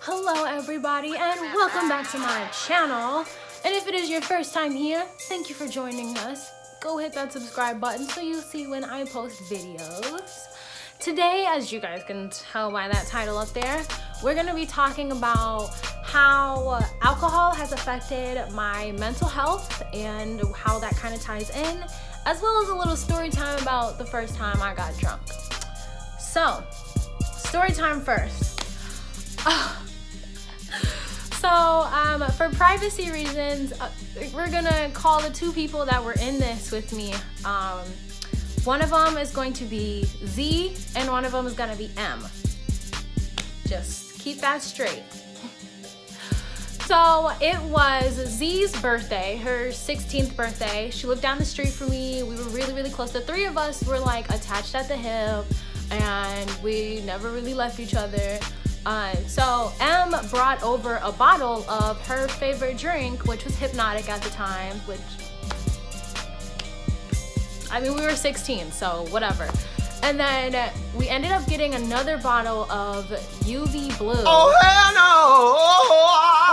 Hello everybody and welcome back to my channel. And if it is your first time here, thank you for joining us. Go hit that subscribe button so you'll see when I post videos. Today, as you guys can tell by that title up there, we're gonna be talking about how alcohol has affected my mental health and how that kind of ties in, as well as a little story time about the first time I got drunk. So, story time first. So for privacy reasons, we're gonna call the two people that were in this with me. One of them is going to be Z and one of them is gonna be M. Just keep that straight. So it was Z's birthday, her 16th birthday. She lived down the street from me. We were really close. The three of us were like attached at the hip and we never really left each other. So M brought over a bottle of her favorite drink, which was Hypnotic at the time, which, I mean, we were 16, so whatever. And then we ended up getting another bottle of UV Blue. Oh, hell no!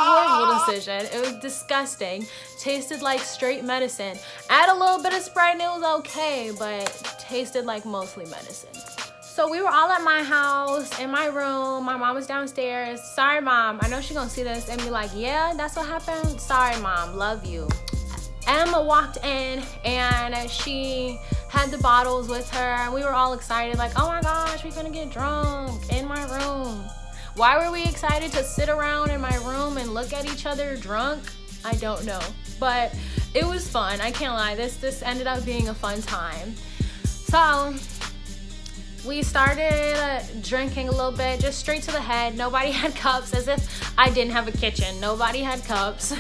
Horrible decision. It was disgusting. Tasted like straight medicine. Add a little bit of Sprite and it was okay, but tasted like mostly medicine. So we were all at my house, in my room. My mom was downstairs. Sorry, Mom. I know she's gonna see this and be like, yeah, that's what happened? Sorry, Mom. Love you. Emma walked in and she had the bottles with her. And we were all excited, like, oh my gosh, we're gonna get drunk in my room. Why were we excited to sit around in my room and look at each other drunk? I don't know. But it was fun. I can't lie. This ended up being a fun time. So we started drinking a little bit, just straight to the head. Nobody had cups, as if I didn't have a kitchen. Nobody had cups.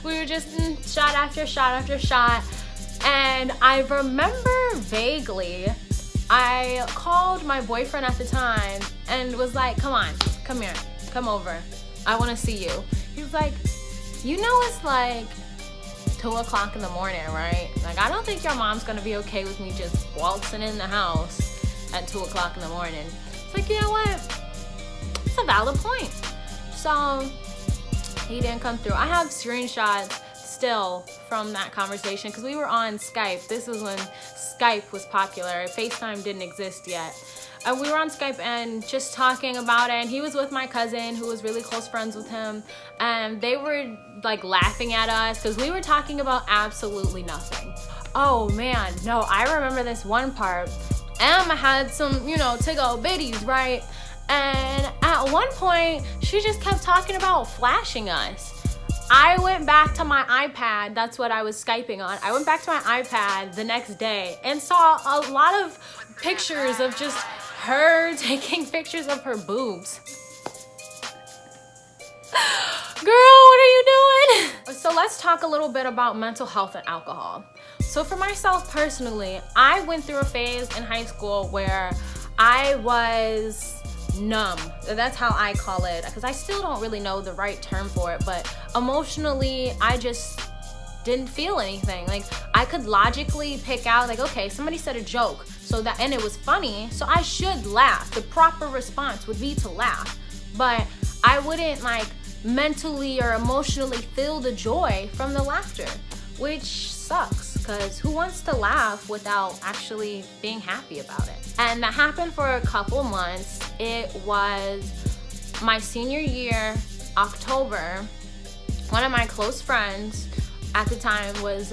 We were just shot after shot after shot. And I remember vaguely, I called my boyfriend at the time and was like, come on, come here, come over. I want to see you. He was like, you know it's like 2 o'clock in the morning, right? Like, I don't think your mom's gonna be okay with me just waltzing in the house at 2 o'clock in the morning. It's like, you know what? It's a valid point. So he didn't come through. I have screenshots still from that conversation because we were on Skype. This was when Skype was popular. FaceTime didn't exist yet. And we were on Skype and just talking about it. And he was with my cousin who was really close friends with him. And they were like laughing at us because we were talking about absolutely nothing. Oh man, no, I remember this one part. Emma had some, to-go biddies, right? And at one point, she just kept talking about flashing us. I went back to my iPad, that's what I was Skyping on. I went back to my iPad the next day and saw a lot of pictures of just her taking pictures of her boobs. Girl, what are you doing? So let's talk a little bit about mental health and alcohol. So for myself personally, I went through a phase in high school where I was numb. That's how I call it, because I still don't really know the right term for it, but emotionally, I just didn't feel anything. Like, I could logically pick out, like, okay, somebody said a joke, and it was funny, so I should laugh. The proper response would be to laugh, but I wouldn't, like, mentally or emotionally feel the joy from the laughter, which sucks, because who wants to laugh without actually being happy about it? And that happened for a couple months. It was my senior year, October. One of my close friends at the time was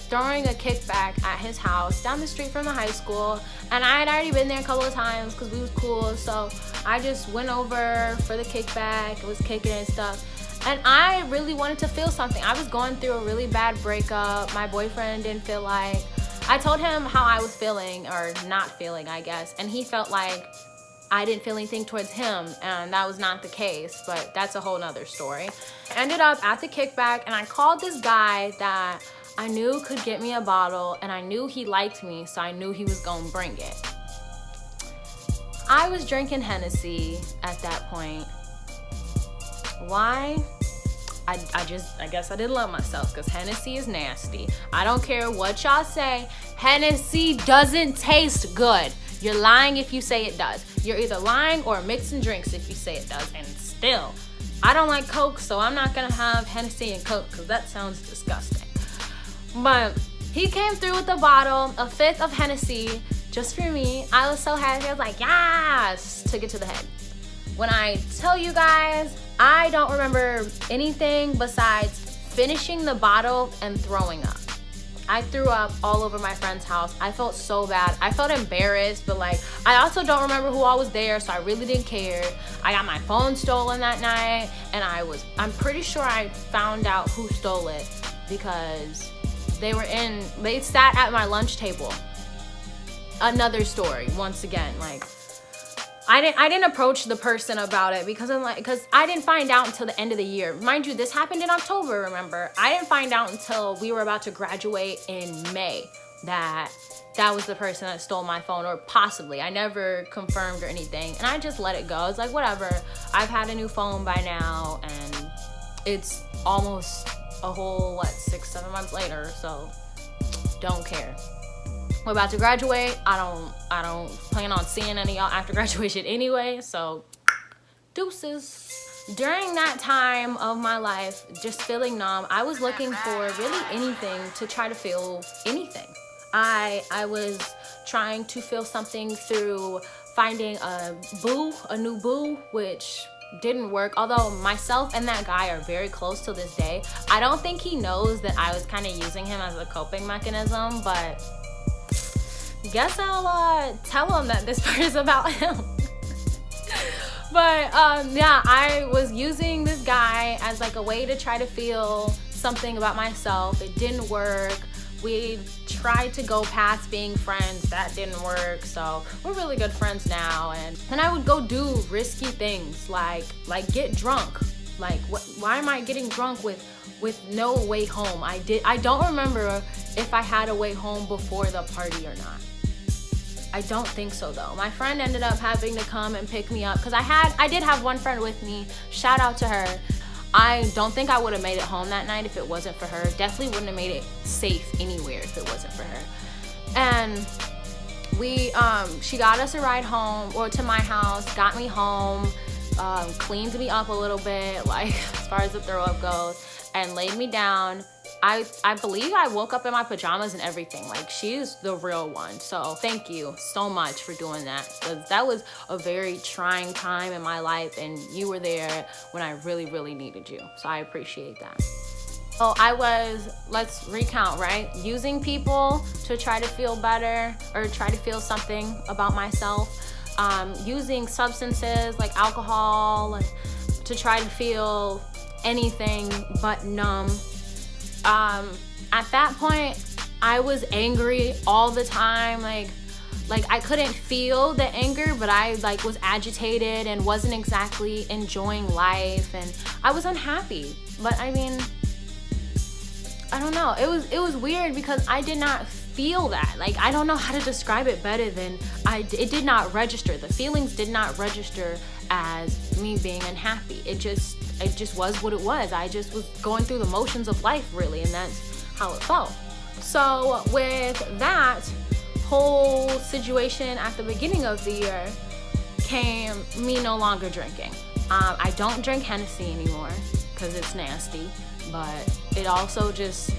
throwing a kickback at his house down the street from the high school, and I had already been there a couple of times because we was cool, so I just went over for the kickback. It was kicking and stuff. And I really wanted to feel something. I was going through a really bad breakup. My boyfriend didn't feel like, I told him how I was feeling, or not feeling, I guess. And he felt like I didn't feel anything towards him, and that was not the case, but that's a whole nother story. I ended up at the kickback, and I called this guy that I knew could get me a bottle, and I knew he liked me, so I knew he was gonna bring it. I was drinking Hennessy at that point. Why? I guess I didn't love myself, because Hennessy is nasty. I don't care what y'all say. Hennessy doesn't taste good. You're lying if you say it does. You're either lying or mixing drinks if you say it does. And still, I don't like Coke, so I'm not gonna have Hennessy and Coke because that sounds disgusting. But he came through with a bottle, a fifth of Hennessy, just for me. I was so happy. I was like, yes, took it to the head. When I tell you guys, I don't remember anything besides finishing the bottle and throwing up. I threw up all over my friend's house. I felt so bad. I felt embarrassed, but like, I also don't remember who all was there, so I really didn't care. I got my phone stolen that night, and I'm pretty sure I found out who stole it because they sat at my lunch table. Another story, once again, like, I didn't approach the person about it because I didn't find out until the end of the year. Mind you, this happened in October, remember? I didn't find out until we were about to graduate in May that was the person that stole my phone, or possibly. I never confirmed or anything, and I just let it go. It's like, whatever. I've had a new phone by now, and it's almost a whole, 6-7 months later, so don't care. We're about to graduate. I don't plan on seeing any of y'all after graduation anyway, so deuces. During that time of my life, just feeling numb, I was looking for really anything to try to feel anything. I was trying to feel something through finding a new boo, which didn't work. Although myself and that guy are very close to this day. I don't think he knows that I was kind of using him as a coping mechanism, but guess I'll tell him that this part is about him. But yeah, I was using this guy as like a way to try to feel something about myself. It didn't work. We tried to go past being friends. That didn't work. So we're really good friends now. And then I would go do risky things like get drunk. Like, why am I getting drunk with no way home? I don't remember if I had a way home before the party or not. I don't think so though. My friend ended up having to come and pick me up because I did have one friend with me. Shout out to her. I don't think I would have made it home that night if it wasn't for her. Definitely wouldn't have made it safe anywhere if it wasn't for her. And she got us a ride home, or to my house, got me home, cleaned me up a little bit, like as far as the throw up goes, and laid me down. I believe I woke up in my pajamas and everything. Like, she's the real one. So thank you so much for doing that. Because that was a very trying time in my life, and you were there when I really, really needed you. So I appreciate that. So I was, let's recount, right? Using people to try to feel better or try to feel something about myself. Using substances like alcohol to try to feel anything but numb. At that point, I was angry all the time. Like I couldn't feel the anger, but I was agitated and wasn't exactly enjoying life, and I was unhappy. But I mean, I don't know. It was weird because I did not feel that. Like, I don't know how to describe it better than it did not register. The feelings did not register as me being unhappy. It just was what it was. I just was going through the motions of life, really, and that's how it felt. So with that whole situation at the beginning of the year came me no longer drinking. I don't drink Hennessy anymore because it's nasty, but it also just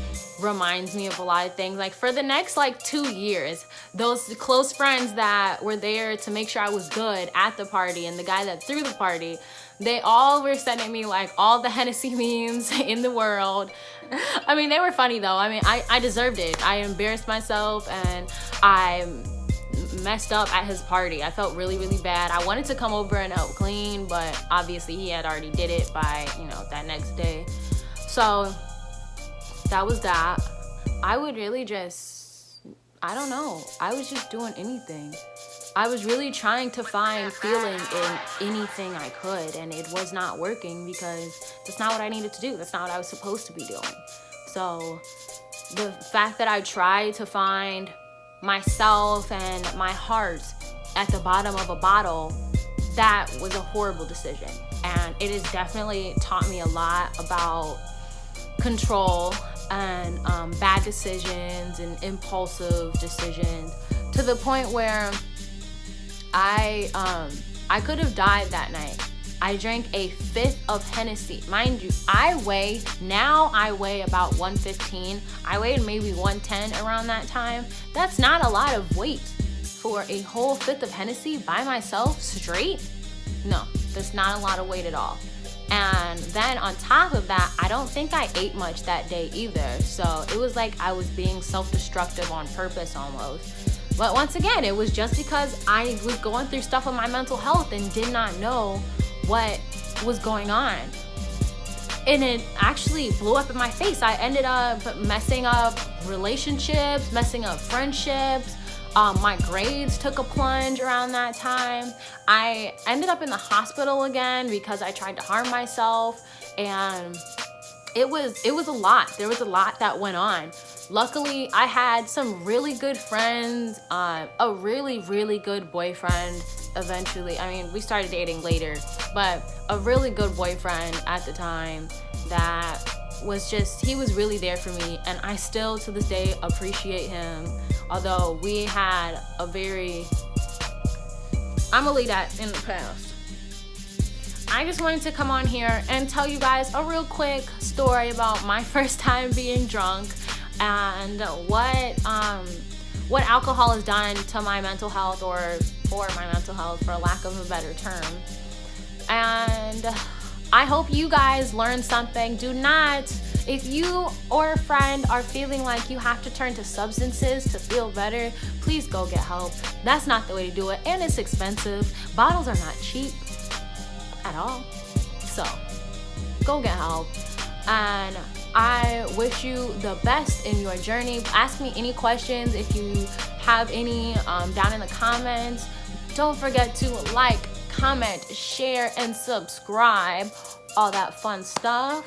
reminds me of a lot of things. Like, for the next 2 years, those close friends that were there to make sure I was good at the party and the guy that threw the party, they all were sending me all the Hennessy memes in the world. I mean, they were funny though. I mean, I deserved it. I embarrassed myself and I messed up at his party. I felt really, really bad. I wanted to come over and help clean, but obviously he had already did it by, that next day. So that was that. I would really I don't know. I was just doing anything. I was really trying to find feeling in anything I could, and it was not working because that's not what I needed to do. That's not what I was supposed to be doing. So the fact that I tried to find myself and my heart at the bottom of a bottle, that was a horrible decision. And it has definitely taught me a lot about control and bad decisions and impulsive decisions, to the point where I could have died that night. I drank a fifth of Hennessy. Mind you, I weigh about 115. I weighed maybe 110 around that time. That's not a lot of weight for a whole fifth of Hennessy by myself straight. No, that's not a lot of weight at all. And then on top of that, I don't think I ate much that day either. So it was like I was being self-destructive on purpose almost. But once again, it was just because I was going through stuff with my mental health and did not know what was going on. And it actually blew up in my face. I ended up messing up relationships, messing up friendships. My grades took a plunge around that time. I ended up in the hospital again because I tried to harm myself, and it was a lot. There was a lot that went on. Luckily, I had some really good friends, a really, really good boyfriend eventually. I mean, we started dating later, but a really good boyfriend at the time that was just, he was really there for me, and I still to this day appreciate him. Although we had a very, I'm gonna leave that in the past. I just wanted to come on here and tell you guys a real quick story about my first time being drunk and what alcohol has done to my mental health, or for my mental health, for lack of a better term. And I hope you guys learned something. Do not, if you or a friend are feeling like you have to turn to substances to feel better, please go get help. That's not the way to do it, and it's expensive. Bottles are not cheap at all. So go get help. And I wish you the best in your journey. Ask me any questions if you have any down in the comments. Don't forget to like, comment, share, and subscribe. All that fun stuff.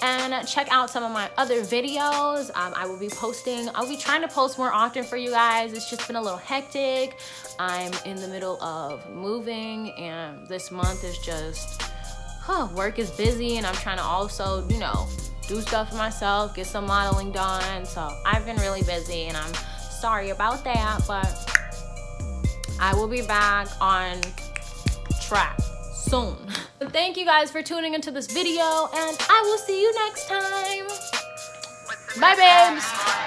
And check out some of my other videos. I'll be trying to post more often for you guys. It's just been a little hectic. I'm in the middle of moving, and this month is just, work is busy, and I'm trying to also, do stuff for myself, get some modeling done. So I've been really busy, and I'm sorry about that, but I will be back on track soon. Thank you guys for tuning into this video, and I will see you next time. Bye, babes.